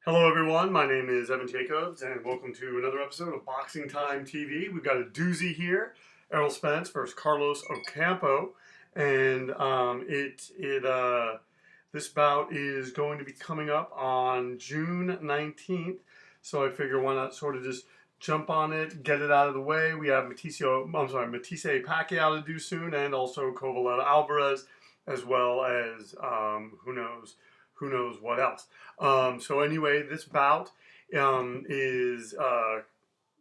Hello everyone, my name is Evan Jacobs and welcome to another episode of Boxing Time TV. We've got a doozy here, Errol Spence versus Carlos Ocampo, and this bout is going to be coming up on June 19th, so I figure why not sort of just jump on it, get it out of the way. We have Matisse Pacquiao to do soon, and also Kovalev Alvarez, as well as who knows what else. So anyway, this bout is,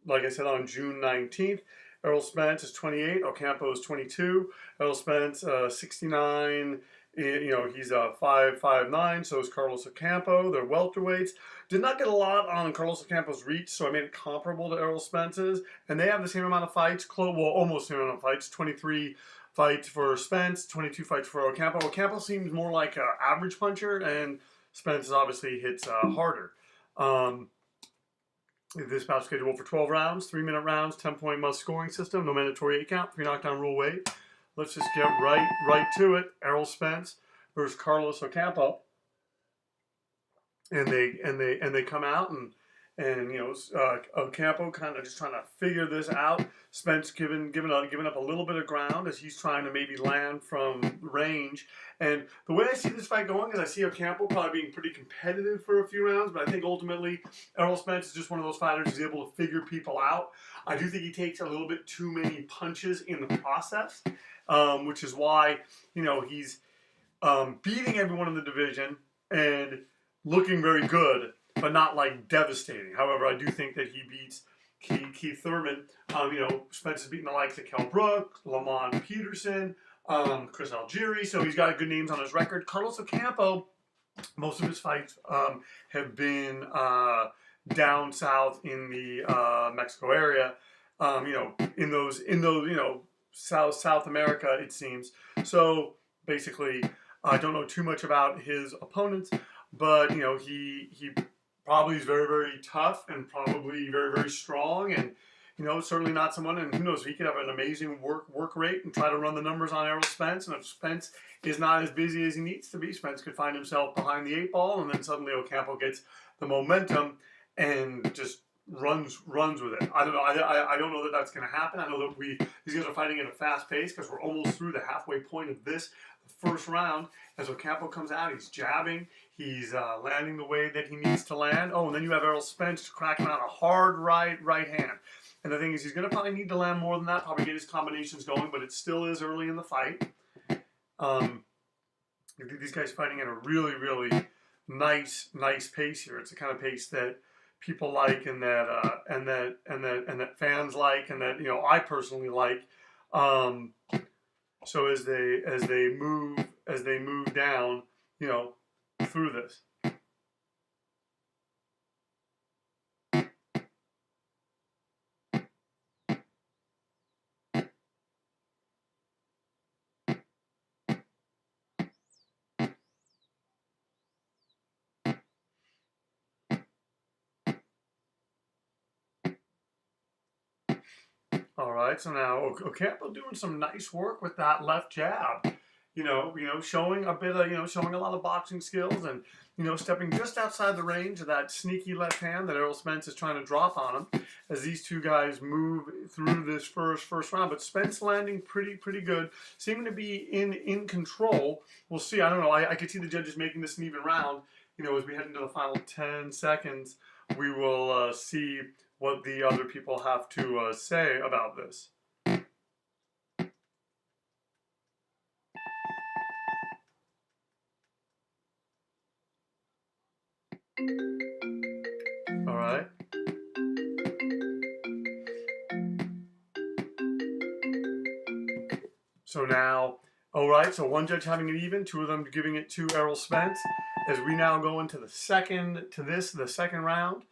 like I said, on June 19th. Errol Spence is 28. Ocampo is 22. Errol Spence, 69. He's 5'9", so is Carlos Ocampo. They're welterweights. Did not get a lot on Carlos Ocampo's reach, so I made it comparable to Errol Spence's. And they have the same amount of fights, almost the same amount of fights, 23 fights for Spence, 22 fights for Ocampo. Ocampo seems more like an average puncher, and Spence obviously hits harder. This bout's scheduled for 12 rounds, 3-minute rounds, 10-point must scoring system, no mandatory 8 count, 3 knockdown rule weight. Let's just get right to it. Errol Spence versus Carlos Ocampo, and they come out and Ocampo kind of just trying to figure this out. Spence giving up a little bit of ground as he's trying to maybe land from range. And the way I see this fight going is I see Ocampo probably being pretty competitive for a few rounds, but I think ultimately Errol Spence is just one of those fighters who's able to figure people out. I do think he takes a little bit too many punches in the process, which is why he's beating everyone in the division and looking very good, but not like devastating. However, I do think that he beats Keith Thurman. Spence has beaten the likes of Kell Brook, Lamont Peterson, Chris Algieri, so he's got good names on his record. Carlos Ocampo, most of his fights have been down south in the Mexico area. In those South America, it seems. So basically, I don't know too much about his opponents, but he probably is very, very tough and probably very, very strong, and certainly not someone, and who knows, he could have an amazing work rate and try to run the numbers on Errol Spence, and if Spence is not as busy as he needs to be, Spence could find himself behind the 8 ball, and then suddenly Ocampo gets the momentum and just runs with it. I don't know. I don't know that that's going to happen. I know that these guys are fighting at a fast pace because we're almost through the halfway point of this first round. As Ocampo comes out, he's jabbing, he's landing the way that he needs to land. Oh, and then you have Errol Spence cracking out a hard right hand. And the thing is, he's going to probably need to land more than that, probably get his combinations going, but it still is early in the fight. These guys fighting at a really, really nice pace here. It's the kind of pace that people like, and that fans like, and that I personally like. So as they move down, through this. All right, so now Ocampo doing some nice work with that left jab. Showing a bit of, showing a lot of boxing skills, and stepping just outside the range of that sneaky left hand that Errol Spence is trying to drop on him as these two guys move through this first round. But Spence landing pretty good, seeming to be in control. We'll see. I don't know. I could see the judges making this an even round. As we head into the final 10 seconds, we will see what the other people have to say about this. All right. So now, all right, so one judge having it even, 2 of them giving it to Errol Spence. As we now go into the second round.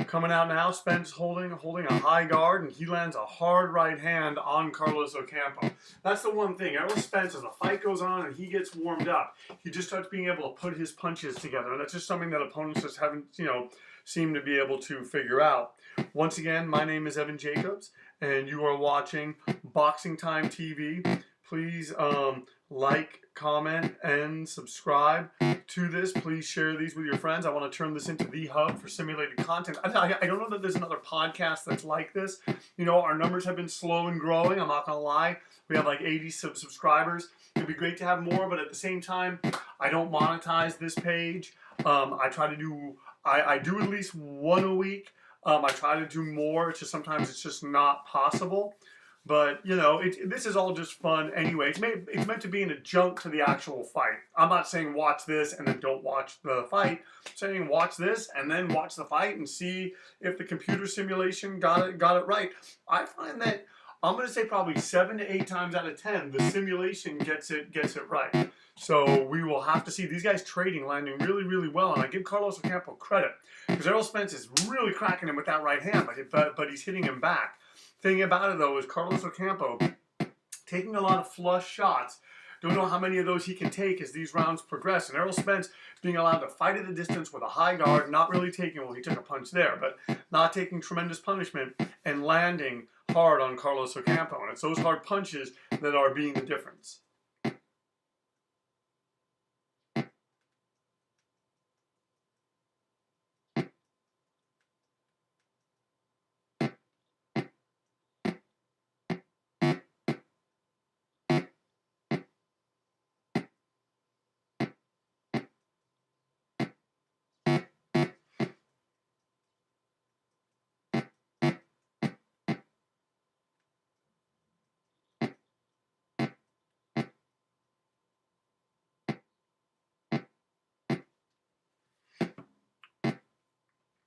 Coming out now, Spence holding a high guard, and he lands a hard right hand on Carlos Ocampo. That's the one thing. Errol Spence, as the fight goes on and he gets warmed up, he just starts being able to put his punches together, and that's just something that opponents just haven't, seem to be able to figure out. Once again, my name is Evan Jacobs, and you are watching Boxing Time TV. Please like, comment, and subscribe to this, please share these with your friends. I want to turn this into the hub for simulated content. I don't know that there's another podcast that's like this. You know, our numbers have been slow and growing. I'm not going to lie. We have like 80 subscribers. It'd be great to have more, but at the same time, I don't monetize this page. I try to do, I do at least one a week. I try to do more. It's just sometimes it's just not possible. But, you know, this is all just fun anyway. It's meant to be an adjunct to the actual fight. I'm not saying watch this and then don't watch the fight. I'm saying watch this and then watch the fight and see if the computer simulation got it right. I find that I'm going to say probably 7 to 8 times out of 10, the simulation gets it right. So we will have to see. These guys trading, landing really, really well. And I give Carlos Ocampo credit because Errol Spence is really cracking him with that right hand, but he's hitting him back. Thing about it, though, is Carlos Ocampo taking a lot of flush shots. Don't know how many of those he can take as these rounds progress. And Errol Spence being allowed to fight at a distance with a high guard, not really taking, well, he took a punch there, but not taking tremendous punishment and landing hard on Carlos Ocampo. And it's those hard punches that are being the difference.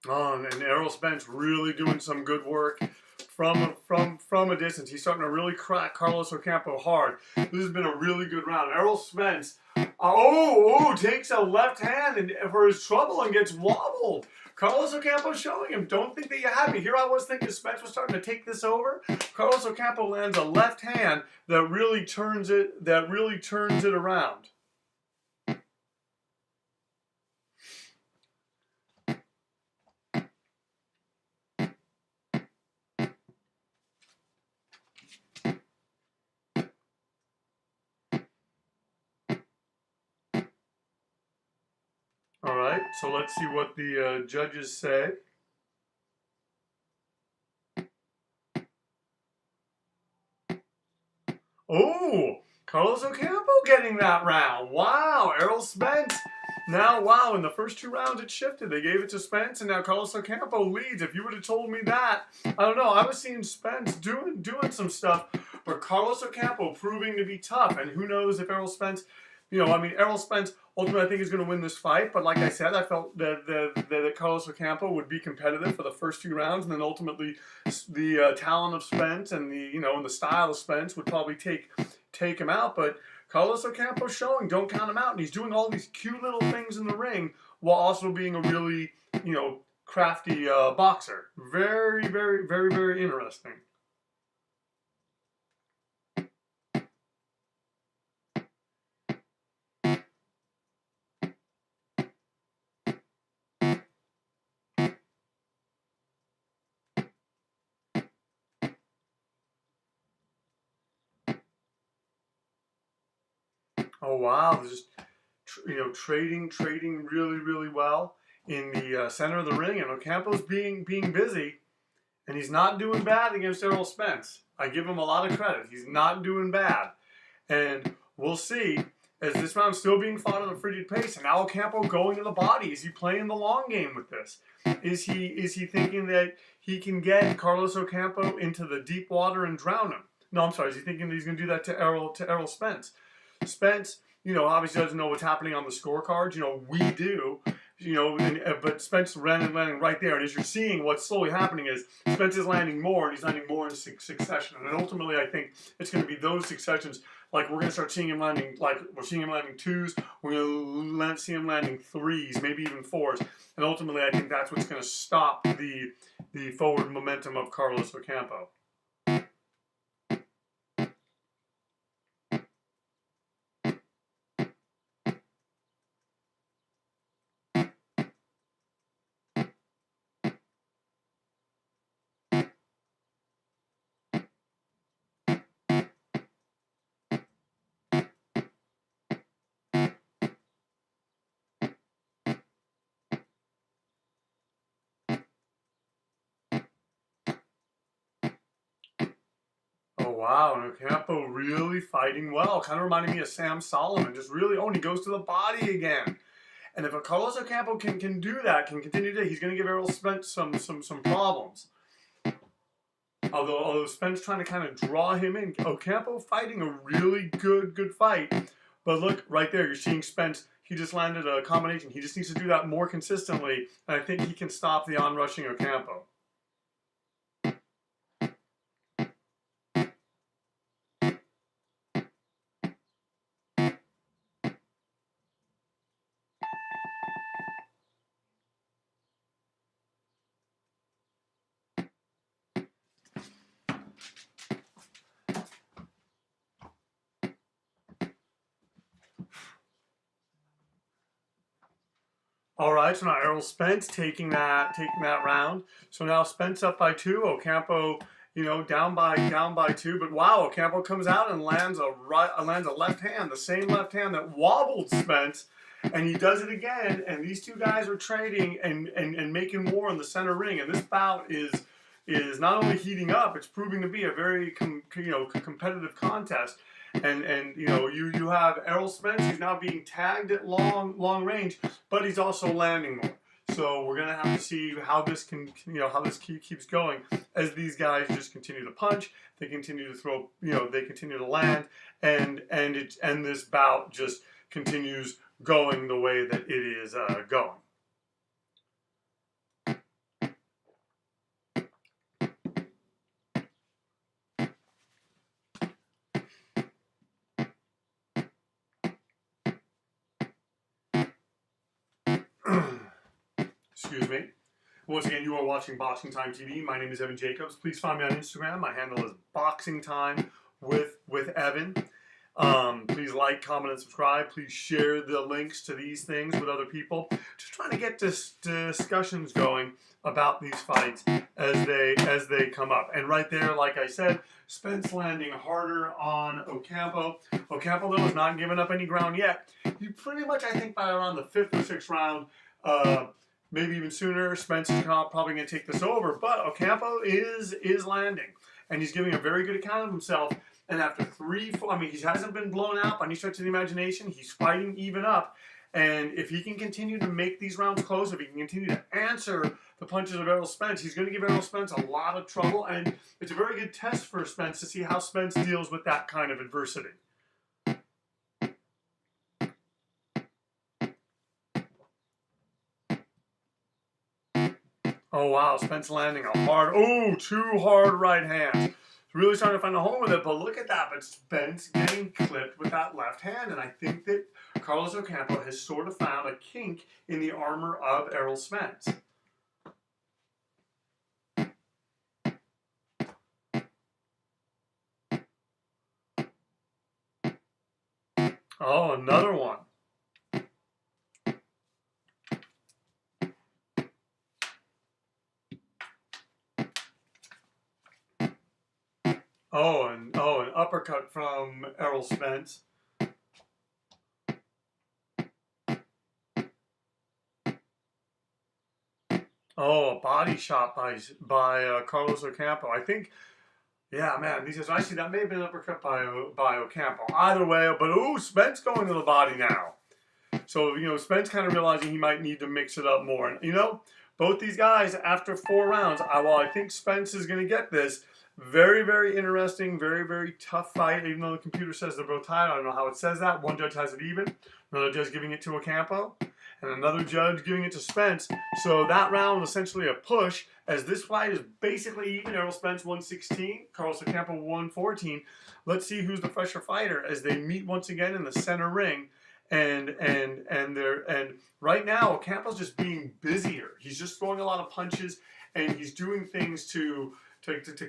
Oh, and Errol Spence really doing some good work from a distance. He's starting to really crack Carlos Ocampo hard. This has been a really good round. Errol Spence, takes a left hand for his trouble and gets wobbled. Carlos Ocampo showing him, don't think that you have me. Here I was thinking Spence was starting to take this over. Carlos Ocampo lands a left hand that really turns it around. All right, so let's see what the judges say. Oh, Carlos Ocampo getting that round. Wow, Errol Spence. Now, wow, in the first 2 rounds it shifted. They gave it to Spence, and now Carlos Ocampo leads. If you would have told me that, I don't know. I was seeing Spence doing some stuff, but Carlos Ocampo proving to be tough. And who knows if Errol Spence, Errol Spence ultimately I think is going to win this fight. But like I said, I felt that Carlos Ocampo would be competitive for the first few rounds, and then ultimately the talent of Spence and and the style of Spence would probably take him out. But Carlos Ocampo showing, don't count him out. And he's doing all these cute little things in the ring while also being a really, crafty boxer. Very, very, very, very interesting. Oh, wow. They're just, trading really, really well in the center of the ring. And Ocampo's being busy, and he's not doing bad against Errol Spence. I give him a lot of credit. He's not doing bad. And we'll see, as this round's still being fought at a frigid pace, and now Ocampo going to the body. Is he playing the long game with this? Is he thinking that he can get Carlos Ocampo into the deep water and drown him? No, I'm sorry. Is he thinking that he's going to do that to Errol Spence? Spence, obviously doesn't know what's happening on the scorecards. We do. But Spence landing right there. And as you're seeing, what's slowly happening is Spence is landing more, and he's landing more in succession. And ultimately, I think it's going to be those successions. Like, we're going to start seeing him landing, like, we're seeing him landing 2s. We're going to see him landing 3s, maybe even 4s. And ultimately, I think that's what's going to stop the forward momentum of Carlos Ocampo. Oh, wow. And Ocampo really fighting well. Kind of reminding me of Sam Solomon. Just really, oh, and he goes to the body again. And if a Carlos Ocampo can do that, can continue to, he's going to give Errol Spence some problems. Although Spence trying to kind of draw him in. Ocampo fighting a really good fight. But look, right there, you're seeing Spence. He just landed a combination. He just needs to do that more consistently. And I think he can stop the onrushing Ocampo. All right, so now Errol Spence taking that round. So now Spence up by 2. Ocampo, down by 2. But wow, Ocampo comes out and lands a left hand, the same left hand that wobbled Spence, and he does it again. And these two guys are trading and making war in the center ring. And this bout is not only heating up, it's proving to be a very competitive contest. And you have Errol Spence, who's now being tagged at long range, but he's also landing more. So we're gonna have to see how this keeps going as these guys just continue to punch, they continue to throw, they continue to land, and this bout just continues going the way that it is going. Excuse me. Once again, you are watching BoxingTime TV. My name is Evan Jacobs. Please find me on Instagram. My handle is BoxingTime with Evan. Please like, comment, and subscribe. Please share the links to these things with other people. Just trying to get discussions going about these fights as they come up. And right there, like I said, Spence landing harder on Ocampo. Ocampo, though, is not giving up any ground yet. He pretty much, I think, by around the 5th or 6th round, maybe even sooner, Spence is probably going to take this over. But Ocampo is landing. And he's giving a very good account of himself. And after 3, 4, I mean, he hasn't been blown out by any stretch of the imagination. He's fighting even up. And if he can continue to make these rounds close, if he can continue to answer the punches of Errol Spence, he's going to give Errol Spence a lot of trouble. And it's a very good test for Spence to see how Spence deals with that kind of adversity. Oh, wow, Spence landing a hard, 2 hard right hands. Really starting to find a home with it, but look at that. But Spence getting clipped with that left hand. And I think that Carlos Ocampo has sort of found a kink in the armor of Errol Spence. Oh, another one. An uppercut from Errol Spence. Oh, a body shot by Carlos Ocampo. I think, yeah, man. I see that may have been an uppercut by Ocampo. Either way, but Spence going to the body now. So Spence kind of realizing he might need to mix it up more. And both these guys after 4 rounds. While I think Spence is going to get this. Very, very interesting, very, very tough fight. Even though the computer says they're both tied, I don't know how it says that. One judge has it even, another judge giving it to Ocampo, and another judge giving it to Spence. So that round was essentially a push, as this fight is basically even. Errol Spence 116, Carlos Ocampo 114. Let's see who's the fresher fighter as they meet once again in the center ring. And right now Ocampo's just being busier. He's just throwing a lot of punches, and he's doing things to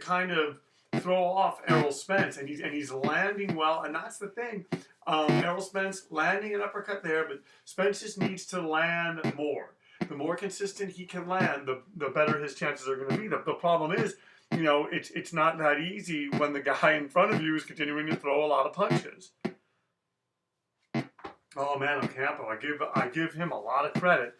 kind of throw off Errol Spence, and he's landing well, and that's the thing. Errol Spence landing an uppercut there, but Spence just needs to land more. The more consistent he can land, the better his chances are going to be. The problem is, it's not that easy when the guy in front of you is continuing to throw a lot of punches. Oh man, Ocampo, I give him a lot of credit.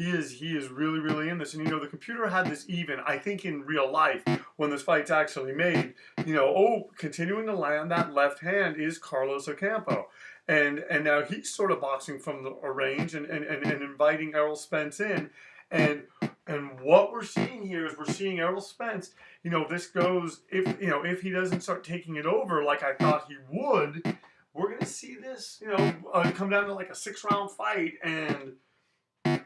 he is really, really in this. And, you know, the computer had this even, I think in real life, when this fight's actually made, you know, oh, continuing to land that left hand is Carlos Ocampo. And now he's sort of boxing from the range and inviting Errol Spence in. And what we're seeing here is we're seeing Errol Spence, you know, this goes, if he doesn't start taking it over like I thought he would, we're going to see this, you know, come down to like a 6-round fight. And,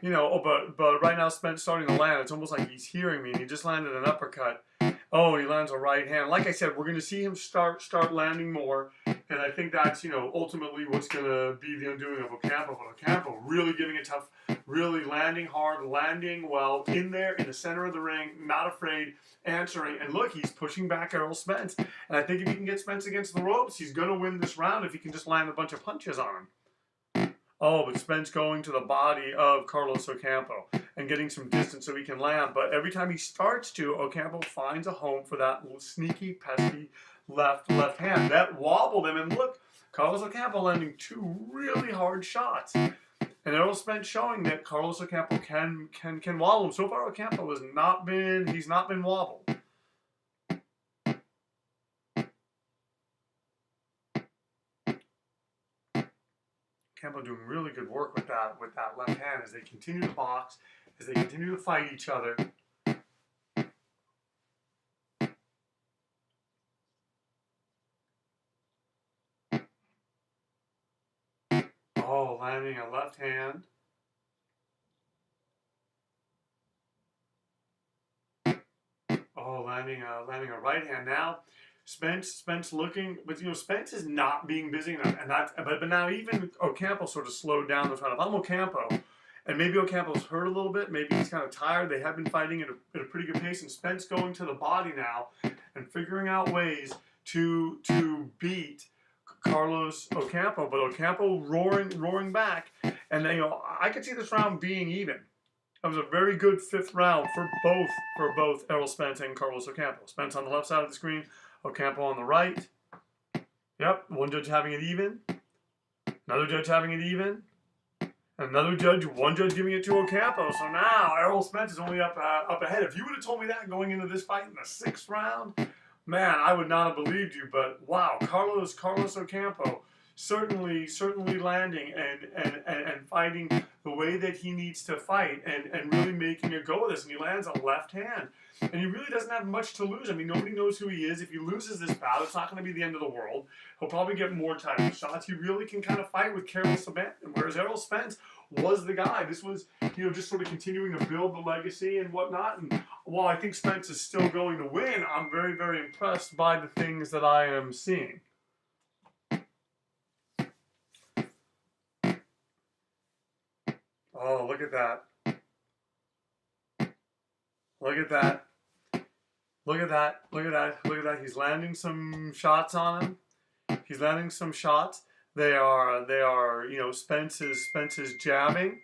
you know, but right now Spence starting to land. It's almost like he's hearing me, and he just landed an uppercut. Oh, he lands a right hand. Like I said, we're going to see him start landing more, and I think that's, you know, ultimately what's going to be the undoing of Ocampo. But Ocampo really giving it tough, really landing hard, landing well, in there, in the center of the ring, not afraid, answering. And look, he's pushing back Errol Spence. And I think if he can get Spence against the ropes, he's going to win this round if he can just land a bunch of punches on him. Oh, but Spence going to the body of Carlos Ocampo and getting some distance so he can land. But every time he starts to, Ocampo finds a home for that little sneaky, pesky left hand. That wobbled him. And look, Carlos Ocampo landing 2 really hard shots. And Errol Spence showing that Carlos Ocampo can wobble him. So far, Ocampo has not been wobbled. Ocampo doing really good work with that left hand as they continue to box, as they continue to fight each other. Oh, landing a left hand. Oh, landing a right hand now. Spence looking, but you know, Spence is not being busy enough, and but now even Ocampo sort of slowed down the fight. If I'm Ocampo, and maybe Ocampo's hurt a little bit, maybe he's kind of tired. They have been fighting at a pretty good pace, and Spence going to the body now and figuring out ways to beat Carlos Ocampo. But Ocampo roaring back, and you know, I could see this round being even. That was a very good 5th round for both Errol Spence and Carlos Ocampo. Spence on the left side of the screen, Ocampo on the right. Yep, one judge having it even. Another judge having it even. Another judge, one judge giving it to Ocampo. So now Errol Spence is only up ahead. If you would have told me that going into this fight in the 6th round, man, I would not have believed you. But wow, Carlos Ocampo certainly landing and fighting the way that he needs to fight and really making a go of this. And he lands a left hand. And he really doesn't have much to lose. I mean, nobody knows who he is. If he loses this bout, it's not going to be the end of the world. He'll probably get more title shots. He really can kind of fight with careless abandon. Whereas Errol Spence was the guy. This was, you know, just sort of continuing to build the legacy and whatnot. And while I think Spence is still going to win, I'm very, very impressed by the things that I am seeing. Oh, look at that. Look at that. Look at that. Look at that. Look at that. He's landing some shots on him. He's landing some shots. They are, you know, Spence is jabbing.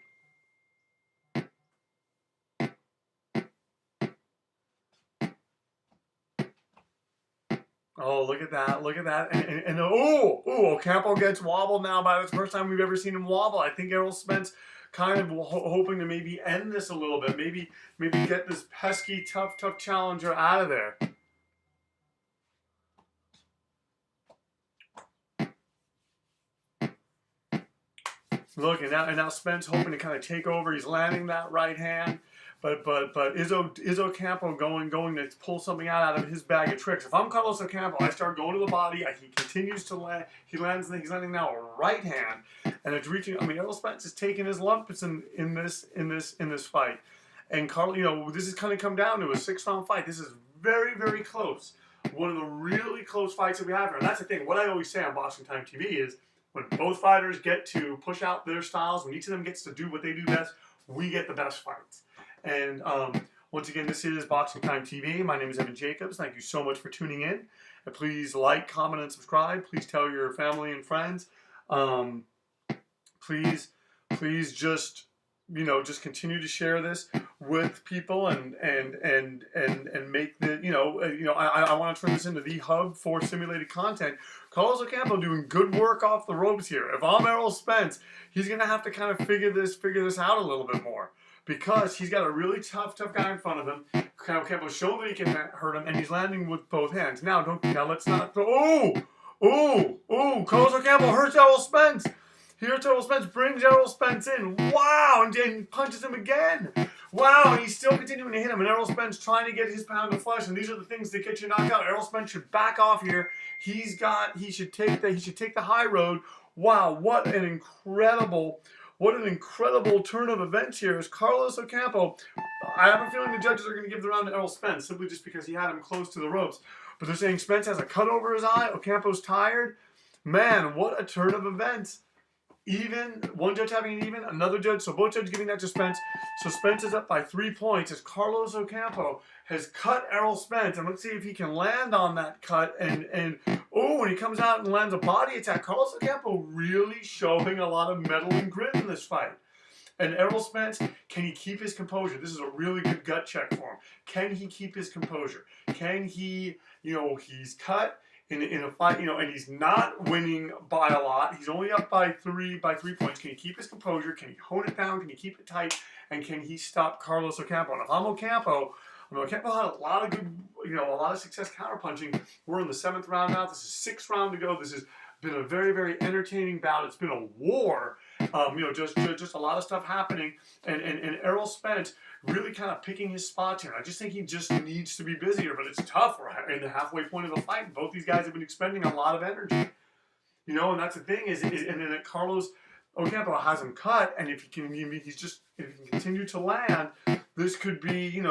Oh, look at that. Look at that. And Ocampo gets wobbled now. By the first time we've ever seen him wobble. I think Errol Spence kind of hoping to maybe end this a little bit. Maybe get this pesky, tough challenger out of there. Look, and now Spence hoping to kind of take over. He's landing that right hand. But is Ocampo going to pull something out of his bag of tricks? If I'm Carlos Ocampo, I start going to the body. He continues to land. He's landing now a right hand, and it's reaching. I mean, Errol Spence is taking his lumps in this fight, and Carl, you know, this is kind of come down to a 6-round fight. This is very, very close. One of the really close fights that we have here, and that's the thing. What I always say on BoxingTime TV is when both fighters get to push out their styles, when each of them gets to do what they do best, we get the best fights. And once again, this is BoxingTime TV. My name is Evan Jacobs. Thank you so much for tuning in. And please like, comment, and subscribe. Please tell your family and friends. Please just, you know, just continue to share this with people and make the, I want to turn this into the hub for simulated content. Carlos Ocampo doing good work off the ropes here. If I'm Errol Spence, he's going to have to kind of figure this out a little bit more. because he's got a really tough guy in front of him. Ocampo's showing that he can hurt him, and he's landing with both hands. Now let's not. Carlos Ocampo hurts Errol Spence. He hurts Errol Spence, brings Errol Spence in. Wow, and punches him again. Wow, and he's still continuing to hit him. And Errol Spence trying to get his pound of flesh. And these are the things that get you knocked out. Errol Spence should back off here. He should take the high road. Wow, what an incredible turn of events here is Carlos Ocampo. I have a feeling the judges are going to give the round to Errol Spence simply just because he had him close to the ropes. But they're saying Spence has a cut over his eye. Ocampo's tired. Man, what a turn of events. Even, one judge having an even, another judge, so both judges giving that to Spence. So Spence is up by 3 points as Carlos Ocampo has cut Errol Spence. And let's see if he can land on that cut. And when he comes out and lands a body attack, Carlos Ocampo really showing a lot of mettle and grit in this fight. And Errol Spence, can he keep his composure? This is a really good gut check for him. Can he keep his composure? Can he, he's cut in a fight, and he's not winning by a lot. He's only up by 3 points. Can he keep his composure? Can he hone it down? Can he keep it tight? And can he stop Carlos Ocampo? And if I'm Ocampo, Ocampo had a lot of good, a lot of success counterpunching. We're in the 7th round now. This is 6th round to go. This has been a very, very entertaining bout. It's been a war. Just a lot of stuff happening. And Errol Spence really kind of picking his spots here. I just think he just needs to be busier, but it's tough. We're in the halfway point of the fight, and both these guys have been expending a lot of energy. And that's the thing and then Carlos Ocampo has him cut, and if he can continue to land, this could be,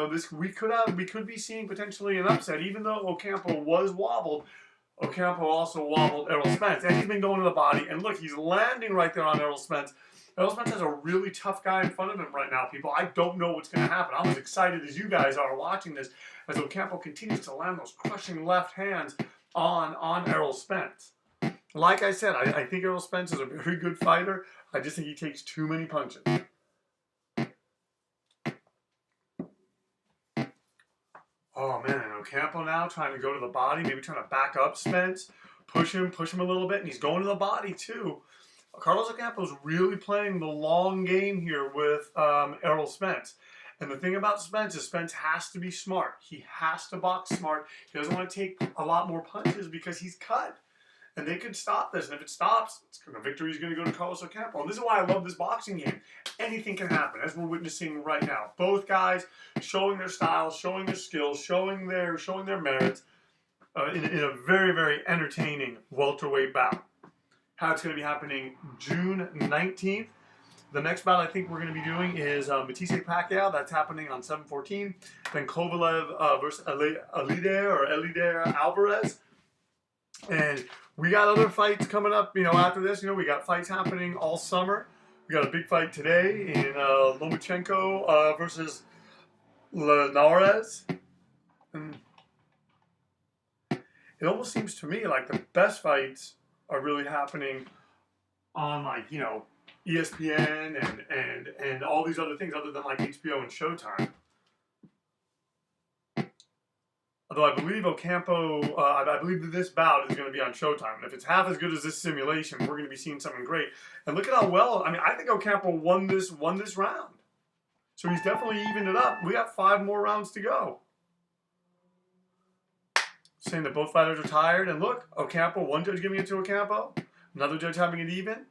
we could be seeing potentially an upset, even though Ocampo was wobbled. Ocampo also wobbled Errol Spence, and he's been going to the body, and look, he's landing right there on Errol Spence. Errol Spence has a really tough guy in front of him right now, people. I don't know what's going to happen. I'm as excited as you guys are watching this as Ocampo continues to land those crushing left hands on Errol Spence. Like I said, I think Errol Spence is a very good fighter. I just think he takes too many punches. Oh, man, and Ocampo now trying to go to the body, maybe trying to back up Spence, push him a little bit, and he's going to the body, too. Carlos Ocampo's really playing the long game here with Errol Spence. And the thing about Spence is Spence has to be smart. He has to box smart. He doesn't want to take a lot more punches because he's cut. And they could stop this. And if it stops, the victory is going to go to Carlos Ocampo. And this is why I love this boxing game. Anything can happen, as we're witnessing right now. Both guys showing their styles, showing their skills, showing their merits in a very, very entertaining welterweight bout. How it's going to be happening June 19th. The next bout I think we're going to be doing is Matisse Pacquiao. That's happening on 7/14. Then Kovalev versus Elider Alvarez. And we got other fights coming up, after this. We got fights happening all summer. We got a big fight today in Lomachenko versus Linares. And it almost seems to me like the best fights are really happening on ESPN and all these other things other than HBO and Showtime. Although I believe Ocampo, I believe that this bout is going to be on Showtime. And if it's half as good as this simulation, we're going to be seeing something great. And look at how well, I think Ocampo won this round. So he's definitely evened it up. We got 5 more rounds to go. Saying that both fighters are tired. And look, Ocampo, one judge giving it to Ocampo, another judge having it even,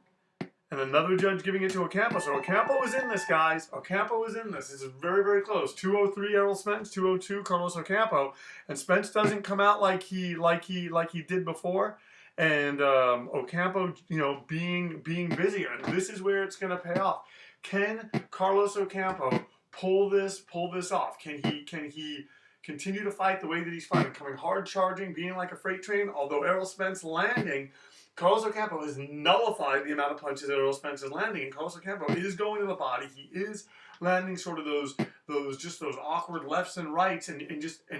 and another judge giving it to Ocampo. So Ocampo is in this, guys. Ocampo is in this. This is very, very close. 203 Errol Spence, 202 Carlos Ocampo. And Spence doesn't come out like he did before. And Ocampo, being busier. And this is where it's going to pay off. Can Carlos Ocampo pull this off? Can he continue to fight the way that he's fighting, coming hard charging, being like a freight train? Although Errol Spence landing, Carlos Ocampo has nullified the amount of punches that Errol Spence is landing, and Carlos Ocampo is going to the body. He is landing sort of those awkward lefts and rights, and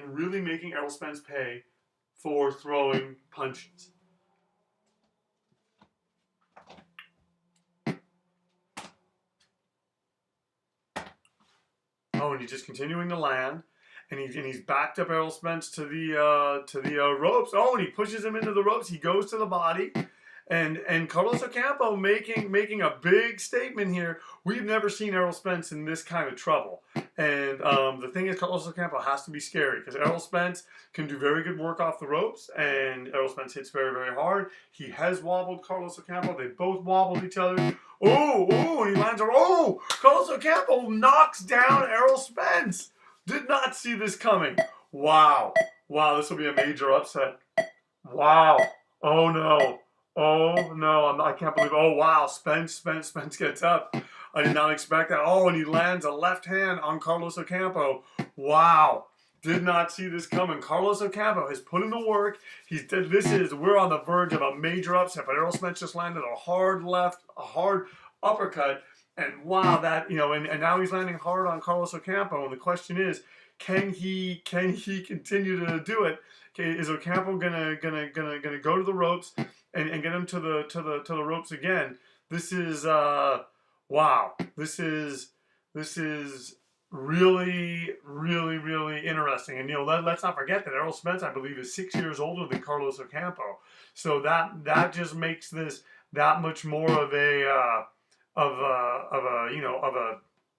really making Errol Spence pay for throwing punches. Oh, and he's just continuing to land. And he's backed up Errol Spence to the ropes. Oh, and he pushes him into the ropes. He goes to the body, And Carlos Ocampo making a big statement here. We've never seen Errol Spence in this kind of trouble. And the thing is, Carlos Ocampo has to be scary because Errol Spence can do very good work off the ropes, and Errol Spence hits very, very hard. He has wobbled Carlos Ocampo. They both wobbled each other. Oh, and he lands Carlos Ocampo knocks down Errol Spence. Did not see this coming. Wow, this will be a major upset. Wow. Oh no. I can't believe. Oh wow. Spence gets up. I did not expect that. Oh, and he lands a left hand on Carlos Ocampo. Wow. Did not see this coming. Carlos Ocampo has put in the work. We're on the verge of a major upset, but Errol Spence just landed a hard uppercut. And wow, and now he's landing hard on Carlos Ocampo. And the question is, can he continue to do it? Okay, is Ocampo gonna go to the ropes and get him to the ropes again? This is wow. This is really interesting. And let's not forget that Errol Spence, I believe, is 6 years older than Carlos Ocampo. So that just makes this that much more of a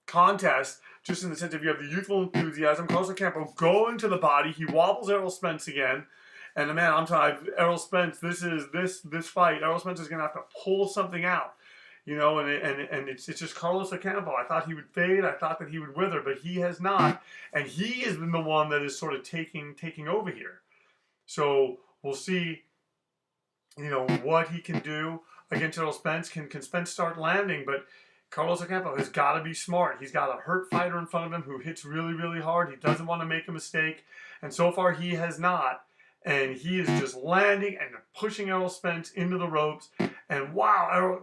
contest, just in the sense of you have the youthful enthusiasm. Carlos Ocampo going to the body. He wobbles Errol Spence again. And man, I'm telling you, Errol Spence, this fight, Errol Spence is going to have to pull something out. And it's just Carlos Ocampo. I thought he would fade. I thought that he would wither, but he has not. And he has been the one that is sort of taking over here. So we'll see, what he can do against Errol Spence. Can Spence start landing? But Carlos Ocampo has got to be smart. He's got a hurt fighter in front of him who hits really, really hard. He doesn't want to make a mistake. And so far, he has not. And he is just landing and pushing Errol Spence into the ropes. And wow,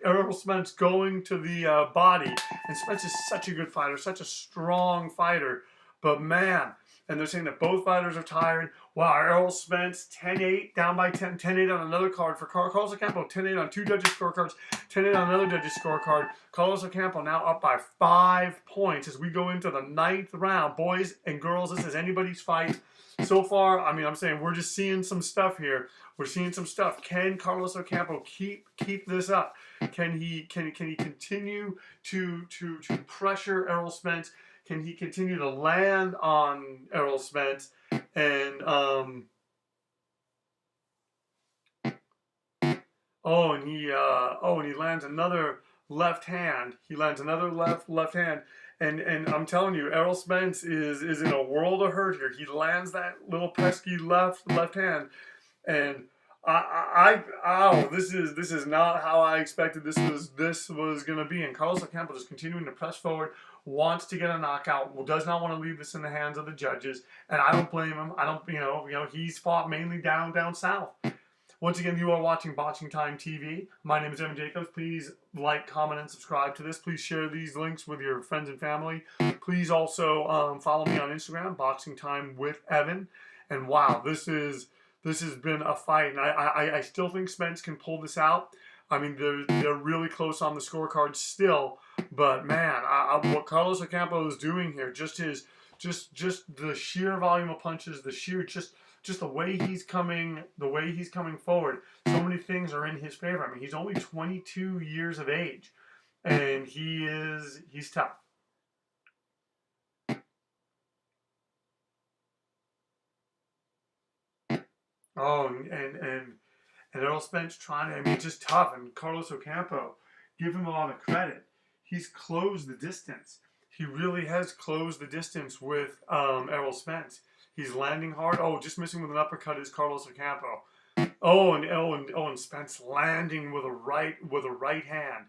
Errol Spence going to the body. And Spence is such a good fighter, such a strong fighter. But man, and they're saying that both fighters are tired. Wow, Errol Spence, 10-8, down by 10, 10-8 on another card for Carlos Ocampo, 10-8 on two judges' scorecards, 10-8 on another judge's scorecard. Carlos Ocampo now up by 5 points as we go into the 9th round. Boys and girls, this is anybody's fight. So far, I mean, I'm saying we're just seeing some stuff here. We're seeing some stuff. Can Carlos Ocampo keep this up? Can he continue to pressure Errol Spence? Can he continue to land on Errol Spence? And he lands another left hand. He lands another left hand. And I'm telling you, Errol Spence is in a world of hurt here. He lands that little pesky left hand, and this is not how I expected this was going to be. And Carlos Ocampo just continuing to press forward, wants to get a knockout, does not want to leave this in the hands of the judges, and I don't blame him. I don't, he's fought mainly down south. Once again, you are watching BoxingTime TV. My name is Evan Jacobs. Please like, comment, and subscribe to this. Please share these links with your friends and family. Please also follow me on Instagram, BoxingTime with Evan. And wow, this has been a fight, and I still think Spence can pull this out. I mean, they're really close on the scorecard still, but man, what Carlos Ocampo is doing here, just the sheer volume of punches, the sheer just the way he's coming forward. So many things are in his favor. I mean, he's only 22 years of age, and he's tough. Oh, and Errol Spence I mean, just tough. And Carlos Ocampo, give him a lot of credit. He's closed the distance. He really has closed the distance with Errol Spence. He's landing hard. Oh, just missing with an uppercut is Carlos Ocampo. And Spence landing with a right hand.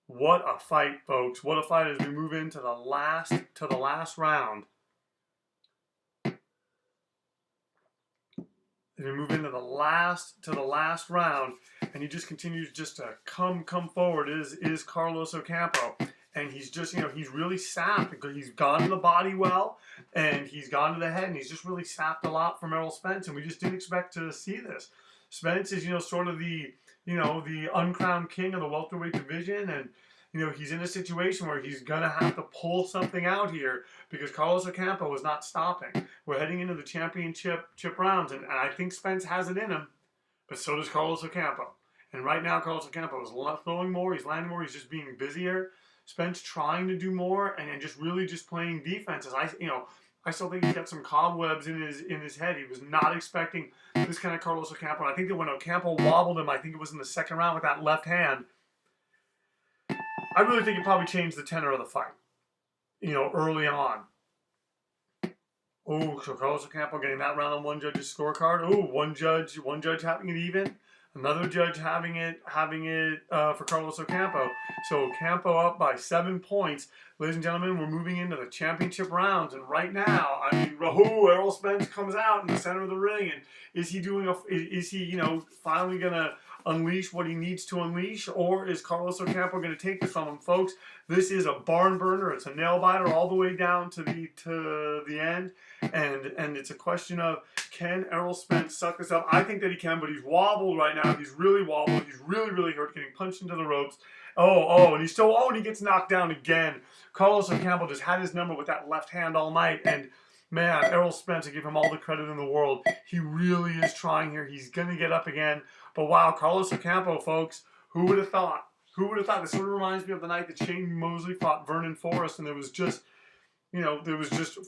What a fight, folks! What a fight as we move into the last round. As we move into the last round, and he just continues just to come forward is Carlos Ocampo. And he's just, he's really sapped because he's gone to the body well, and he's gone to the head, and he's just really sapped a lot from Errol Spence, and we just didn't expect to see this. Spence is, sort of the uncrowned king of the welterweight division, and, he's in a situation where he's going to have to pull something out here because Carlos Ocampo is not stopping. We're heading into the championship rounds, and I think Spence has it in him. but so does Carlos Ocampo. And right now, Carlos Ocampo is throwing more. He's landing more. He's just being busier. Spence trying to do more and just really just playing defenses. I still think he's got some cobwebs in his head. He was not expecting this kind of Carlos Ocampo. And I think that when Ocampo wobbled him, I think it was in the second round with that left hand, I really think it probably changed the tenor of the fight, early on. Oh, so Carlos Ocampo getting that round on one judge's scorecard. Oh, one judge having it even. Another judge having it for Carlos Ocampo. So Ocampo up by 7 points. Ladies and gentlemen, we're moving into the championship rounds. And right now, Errol Spence comes out in the center of the ring. And is he finally going to unleash what he needs to unleash? Or is Carlos Ocampo going to take this from him, folks? This is a barn burner. It's a nail biter all the way down to the end. And it's a question of, can Errol Spence suck this up? I think that he can, but he's wobbled right now. He's really wobbled. He's really, really hurt, getting punched into the ropes. And he gets knocked down again. Carlos Ocampo just had his number with that left hand all night. And man, Errol Spence, I give him all the credit in the world. He really is trying here. He's going to get up again. But wow, Carlos Ocampo, folks, who would have thought? Who would have thought? This sort of reminds me of the night that Shane Mosley fought Vernon Forrest, and there was just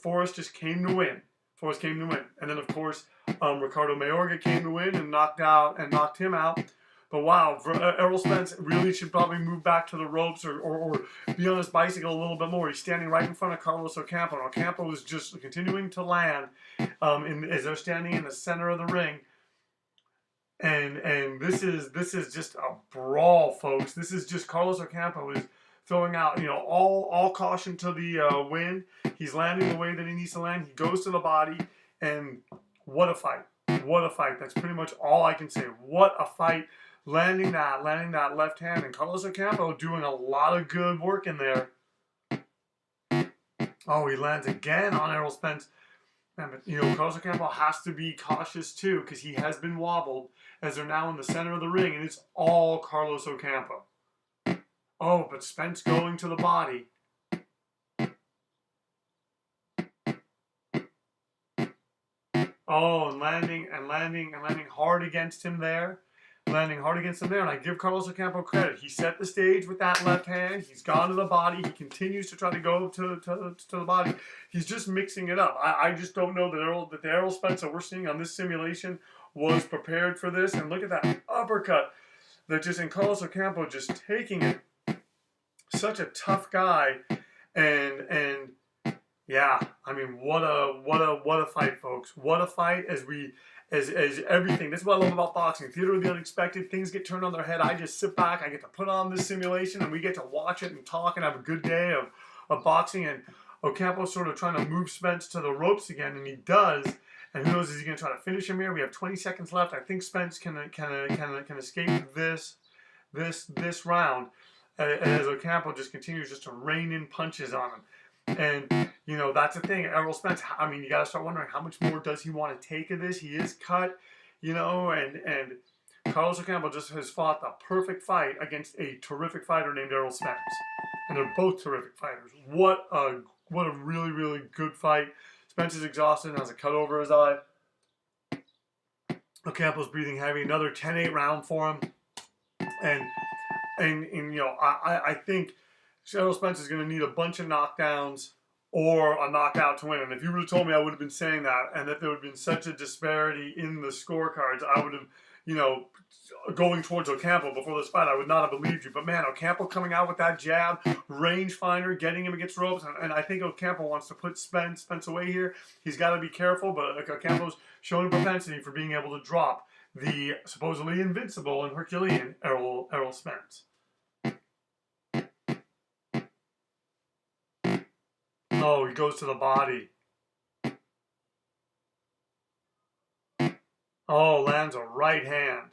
Forrest just came to win. Forrest came to win. And then, of course, Ricardo Mayorga came to win and knocked him out. But wow, Errol Spence really should probably move back to the ropes or be on his bicycle a little bit more. He's standing right in front of Carlos Ocampo. And Ocampo is just continuing to land as they're standing in the center of the ring. And this is just a brawl, folks. This is just Carlos Ocampo is throwing out, all caution to the wind. He's landing the way that he needs to land. He goes to the body, and what a fight. What a fight. That's pretty much all I can say. What a fight. Landing that left hand, and Carlos Ocampo doing a lot of good work in there. Oh, he lands again on Errol Spence. But, Carlos Ocampo has to be cautious too, because he has been wobbled as they're now in the center of the ring, and it's all Carlos Ocampo. Oh, but Spence going to the body. Oh, and landing hard against him there. And I give Carlos Ocampo credit. He set the stage with that left hand. He's gone to the body. He continues to try to go to the body. He's just mixing it up. I just don't know that the Errol Spence that we're seeing on this simulation was prepared for this. And look at that uppercut that just in Carlos Ocampo just taking it. Such a tough guy. And yeah, I mean, what a fight, folks. What a fight as everything. That's what I love about boxing. Theater of the unexpected. Things get turned on their head. I just sit back. I get to put on this simulation, and we get to watch it and talk and have a good day of boxing. And Ocampo's sort of trying to move Spence to the ropes again, and he does. And who knows, is he going to try to finish him here? We have 20 seconds left. I think Spence can escape this round as Ocampo just continues just to rain in punches on him. And, that's the thing. Errol Spence, I mean, you got to start wondering how much more does he want to take of this? He is cut, and Carlos Ocampo just has fought the perfect fight against a terrific fighter named Errol Spence. And they're both terrific fighters. What a really, really good fight. Spence is exhausted and has a cut over his eye. Ocampo's breathing heavy. Another 10-8 round for him. And I think Errol Spence is going to need a bunch of knockdowns or a knockout to win. And if you would have told me, I would have been saying that. And if there would have been such a disparity in the scorecards, I would have, going towards Ocampo before this fight, I would not have believed you. But man, Ocampo coming out with that jab, rangefinder, getting him against ropes. And I think Ocampo wants to put Spence away here. He's got to be careful, but Ocampo's showing a propensity for being able to drop the supposedly invincible and Herculean Errol Spence. Oh, he goes to the body. Oh, lands a right hand.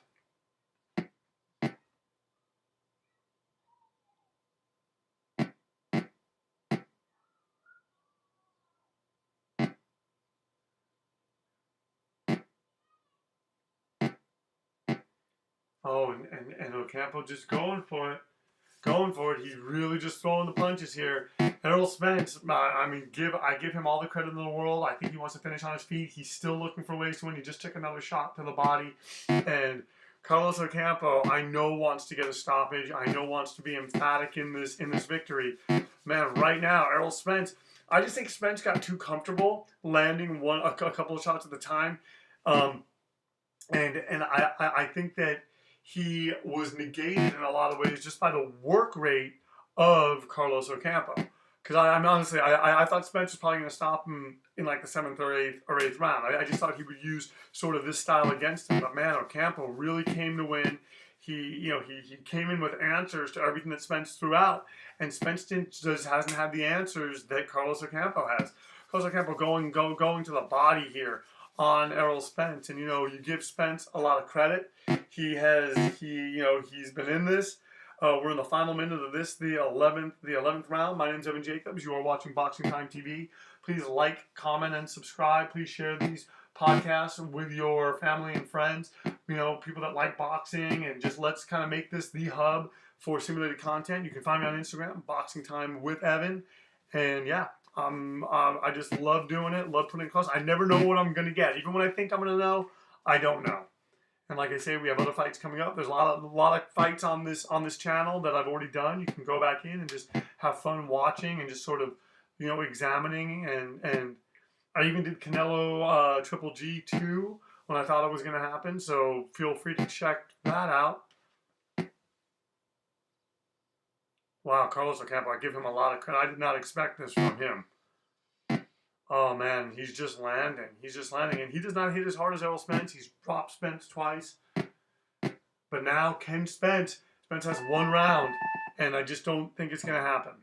Oh, and Ocampo just going for it. He's really just throwing the punches here. Errol Spence, I give him all the credit in the world. I think he wants to finish on his feet. He's still looking for ways to win. He just took another shot to the body. And Carlos Ocampo, I know wants to get a stoppage. I know wants to be emphatic in this victory. Man, right now, Errol Spence, I just think Spence got too comfortable landing a couple of shots at the time. And I think that he was negated in a lot of ways just by the work rate of Carlos Ocampo. Because I thought Spence was probably going to stop him in like the 7th or 8th round. I just thought he would use sort of this style against him. But man, Ocampo really came to win. He came in with answers to everything that Spence threw out, and Spence hasn't had the answers that Carlos Ocampo has. Carlos Ocampo going to the body here on Errol Spence, and you give Spence a lot of credit. He's been in this. We're in the final minute of this, the 11th round. My name's Evan Jacobs. You are watching Boxing Time TV. Please like, comment, and subscribe. Please share these podcasts with your family and friends. People that like boxing, and just let's kind of make this the hub for simulated content. You can find me on Instagram, Boxing Time with Evan, and yeah. I just love doing it, love putting it close. I never know what I'm going to get. Even when I think I'm going to know, I don't know. And like I say, we have other fights coming up. There's a lot of fights on this channel that I've already done. You can go back in and just have fun watching and just sort of, examining. And I even did Canelo Triple G 2 when I thought it was going to happen. So feel free to check that out. Wow, Carlos Ocampo, I give him a lot of credit. I did not expect this from him. Oh, man, he's just landing. He's just landing. And he does not hit as hard as Errol Spence. He's dropped Spence twice. But now, can Spence has one round, and I just don't think it's going to happen.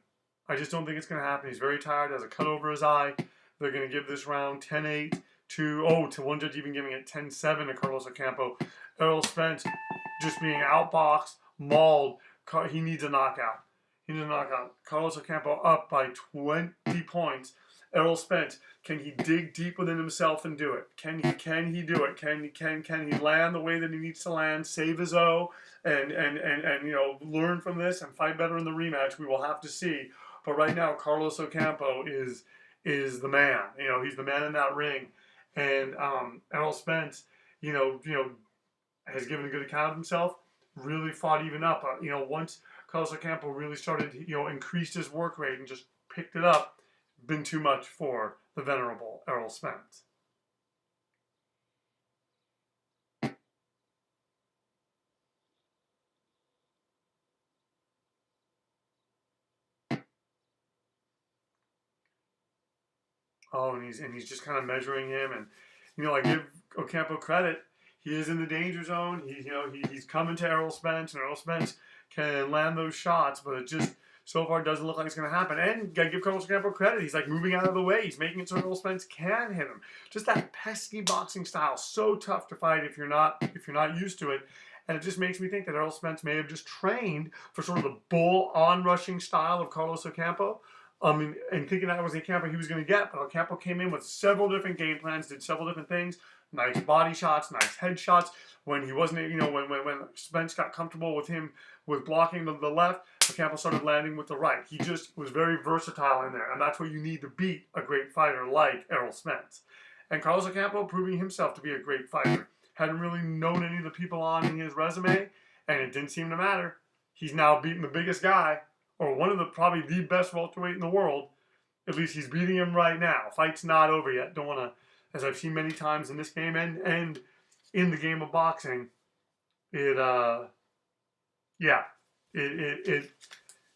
I just don't think it's going to happen. He's very tired, has a cut over his eye. They're going to give this round 10-8 to one judge even giving it 10-7 to Carlos Ocampo. Errol Spence just being outboxed, mauled. He needs a knockout. Carlos Ocampo up by 20 points. Errol Spence, can he dig deep within himself and do it? Can he do it? Can he land the way that he needs to land, save his O, and learn from this and fight better in the rematch? We will have to see. But right now, Carlos Ocampo is the man. He's the man in that ring. And Errol Spence, has given a good account of himself. Really fought even up. Once Carlos Ocampo really started, increased his work rate and just picked it up, been too much for the venerable Errol Spence. Oh, and he's just kind of measuring him, and I give Ocampo credit. He is in the danger zone. He's coming to Errol Spence, and Errol Spence can land those shots, but it just so far doesn't look like it's going to happen. And gotta give Carlos Ocampo credit. He's like moving out of the way. He's making it so Errol Spence can hit him. Just that pesky boxing style, so tough to fight if you're not used to it. And it just makes me think that Errol Spence may have just trained for sort of the bull-on rushing style of Carlos Ocampo. And thinking that was the Ocampo he was going to get, but Ocampo came in with several different game plans, did several different things. Nice body shots, nice head shots. When he wasn't, when Spence got comfortable with him with blocking the left, Ocampo started landing with the right. He just was very versatile in there, and that's what you need to beat a great fighter like Errol Spence. And Carlos Ocampo proving himself to be a great fighter. Hadn't really known any of the people on in his resume, and it didn't seem to matter. He's now beating the biggest guy, or one of probably the best welterweight in the world. At least he's beating him right now. Fight's not over yet. Don't want to, as I've seen many times in this game and in the game of boxing,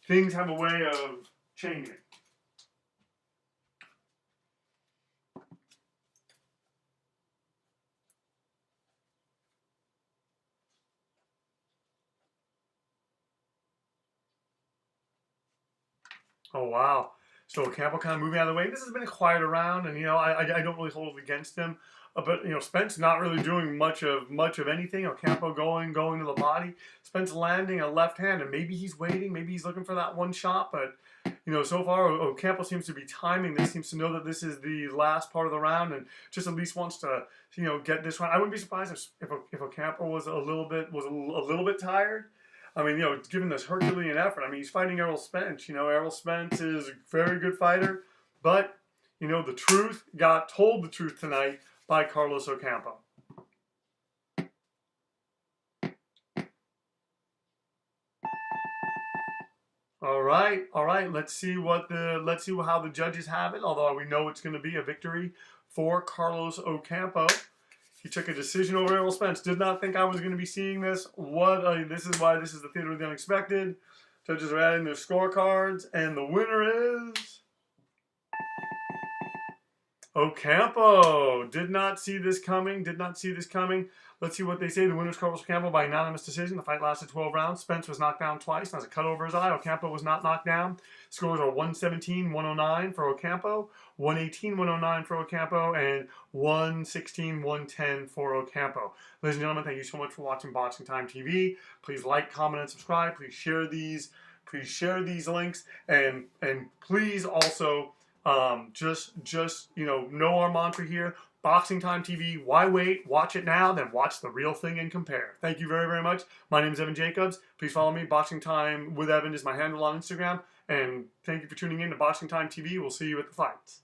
things have a way of changing. Oh, wow. So Ocampo kind of moving out of the way. This has been a quieter round, and I don't really hold it against him. But Spence not really doing much of anything. Ocampo going to the body. Spence landing a left hand, and maybe he's waiting. Maybe he's looking for that one shot. But so far Ocampo seems to be timing this. Seems to know that this is the last part of the round, and just at least wants to get this round. I wouldn't be surprised if Ocampo was a little bit tired. I mean, given this Herculean effort, I mean, he's fighting Errol Spence. Errol Spence is a very good fighter, but, the truth got told the truth tonight by Carlos Ocampo. All right, all right. Let's see how the judges have it. Although we know it's going to be a victory for Carlos Ocampo. He took a decision over Errol Spence. Did not think I was going to be seeing this. This is why this is the theater of the unexpected. Judges are adding their scorecards, and the winner is Ocampo. Did not see this coming. Did not see this coming. Let's see what they say. The winner is Carlos Ocampo by unanimous decision. The fight lasted 12 rounds. Spence was knocked down twice. Has a cut over his eye. Ocampo was not knocked down. Scores are 117-109 for Ocampo, 118-109 for Ocampo, and 116-110 for Ocampo. Ladies and gentlemen, thank you so much for watching Boxing Time TV. Please like, comment, and subscribe. Please share these. Please share these links, and please also just know our mantra here. Boxing Time TV. Why wait? Watch it now, then watch the real thing and compare. Thank you very, very much. My name is Evan Jacobs. Please follow me. Boxing Time with Evan is my handle on Instagram. And thank you for tuning in to Boxing Time TV. We'll see you at the fights.